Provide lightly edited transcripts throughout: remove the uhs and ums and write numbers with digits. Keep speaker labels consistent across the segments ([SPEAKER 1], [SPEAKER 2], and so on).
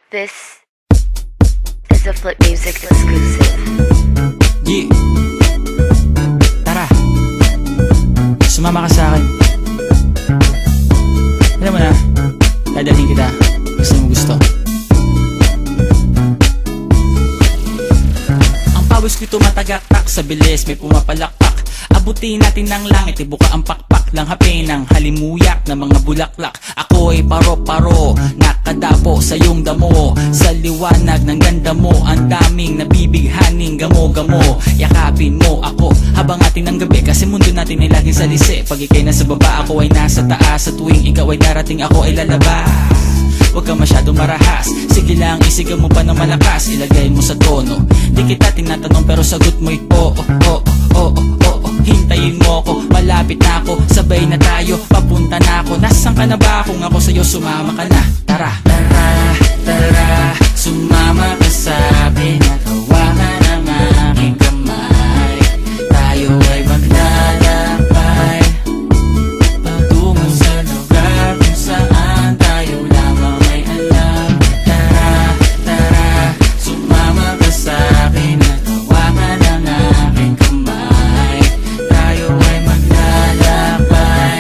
[SPEAKER 1] This is a Flip Music exclusive.
[SPEAKER 2] Yeah. Tara, sumama ka sa akin. Alam mo na, dadalhin kita. Gusto mo gusto. Ang pawis ko'y tumatagaktak sa bilis, may pumapalakpak. Abutin natin ng langit, ibuka ang pakpak lang hapin ng halimuyak na mga bulaklak. Ako'y paro-paro, nakadapo sa iyong damo. Sa liwanag ng ganda mo, ang daming nabibighaning gamo-gamo. Yakapin mo ako habang atin ng gabi, kasi mundo natin ay laging salisi. Pag ikay nasa baba, ako ay nasa taas. Sa tuwing ikaw ay darating, ako ay lalabas. Huwag ka masyadong marahas, sige lang isigaw mo pa ng malakas. Ilagay mo sa tono, di kita tinatanong pero sagot mo'y oo, oo, oo, oo. Hintayin mo ko, malapit na ako, sabay na tayo, papunta na ako. Nasaan ka na ba? Kung ako sa'yo, sumama ka na. Tara, tara, tara, sumama ka sa akin at hawakan ang aking kamay. Tayo ay maglalakbay patungo sa lugar kung saan tayo lamang ay alam. Tara, tara, sumama ka sa akin at hawakan ang aking kamay. Tayo ay maglalakbay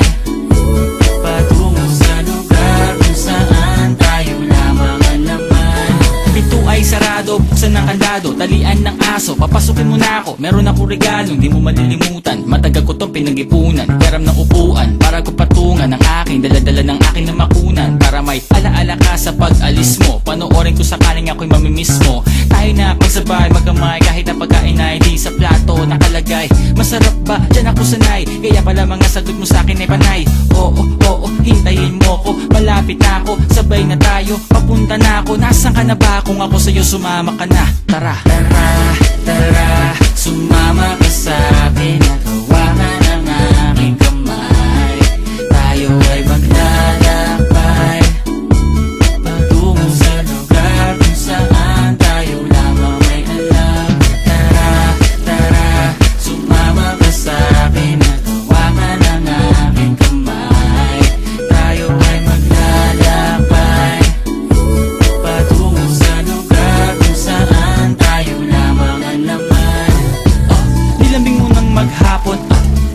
[SPEAKER 2] patungo sa lugar kung saan tayo lamang ang laman. Pinto ay sarado, buksan ng kandado, talian ng aso, papasukin mo na ako. Meron akong regalo, hindi mo malilimutan. Matagal ko tong pinag-ipunan, karam ng upuan para ko patungan ang aking daladala ng aking namakunan. Para may alaala ka sa pag-alis mo, panoorin ko sakaling ako'y mamimiss mo. Tayo na magsabay, magkamay, kahit na pagkain ay di sa plato nakalagay. Masarap ba? Diyan ako sanay, kaya pala mga sagot mo sa akin ay panay. Oo, oo, hintayin mo ko, malapit na ako, sabay na tayo, papunta na ako. Nasaan ka na ba? Kung ako sa'yo, sumama ka na. Tara, tara, tara, sumama ka sa akin at hawakan ang aking kamay. Tayo ay maglalakbay patungo sa lugar kung saan tayo lamang may alam. Tara, tara, sumama ka sa akin at hawakan ang aking kamay. Tayo ay maglalakbay patungo sa lugar kung saan tayo lamang ang laman. Nilambing mo ng maghapon,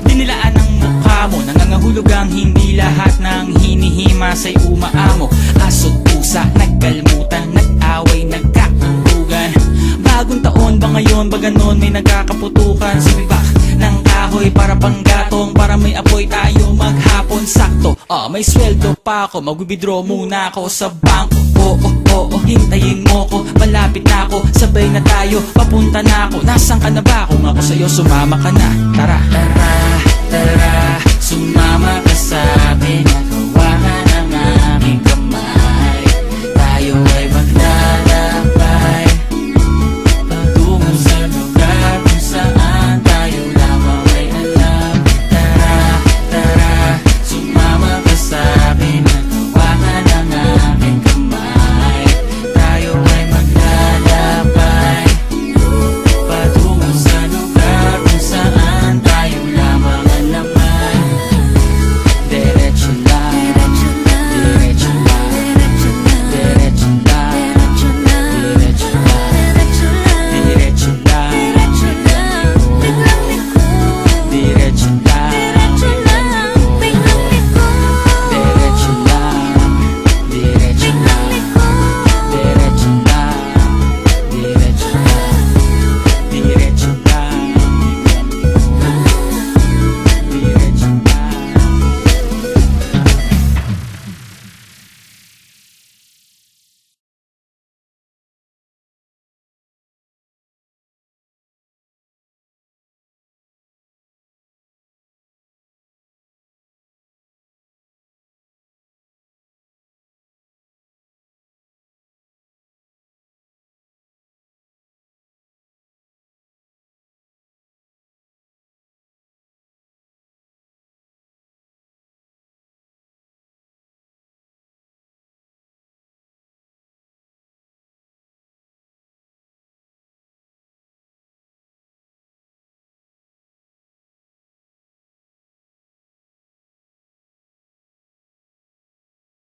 [SPEAKER 2] dinilaan ang mukha mo. Nangangahulog ang hindi lahat ng hinihima sa'y umaamo. Aso't pusa, nagkalmutan, nag-away, nagkakuntugan. Bagong taon ba ngayon, ba ganon may nagkakaputukan? Sumibak ng kahoy para panggatong, para may apoy tayo maghapon. Sakto, may sweldo pa ako, mag-withdraw muna ako sa bangko. Oo, oo, hintayin mo ko, malapit na ako, sabay na tayo, papunta na ako. Nasaan ka na ba? Kung ako sa'yo, sumama ka na. Tara, tara,